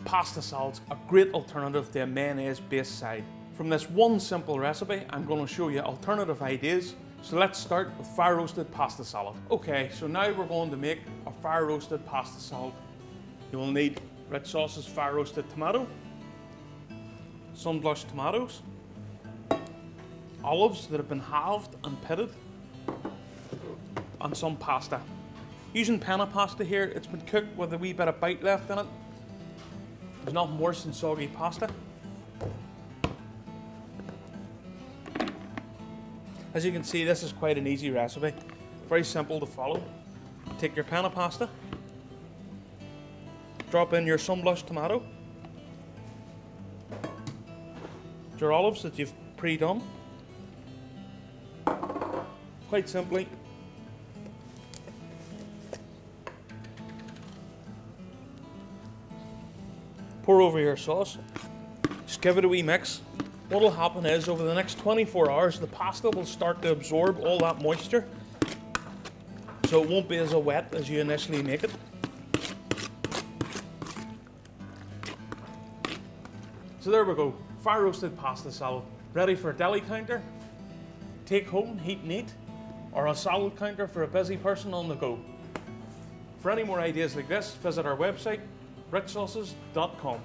pasta salad's a great alternative to a mayonnaise-based side. From this one simple recipe, I'm going to show you alternative ideas. So let's start with fire roasted pasta salad. Okay, so now we're going to make a fire roasted pasta salad. You will need red sauce's fire roasted tomato, sun blushed tomatoes, olives that have been halved and pitted, and some pasta. Using penne pasta here, it's been cooked with a wee bit of bite left in it. There's nothing worse than soggy pasta. As you can see, this is quite an easy recipe. Very simple to follow. Take your penne pasta, drop in your sun blushed tomato, your olives that you've pre-done. Quite simply, pour over your sauce, just give it a wee mix. What will happen is over the next 24 hours the pasta will start to absorb all that moisture, so it won't be as wet as you initially make it. So there we go, fire roasted pasta salad, ready for a deli counter, take home, heat and eat, or a salad counter for a busy person on the go. For any more ideas like this, visit our website, richsauces.com.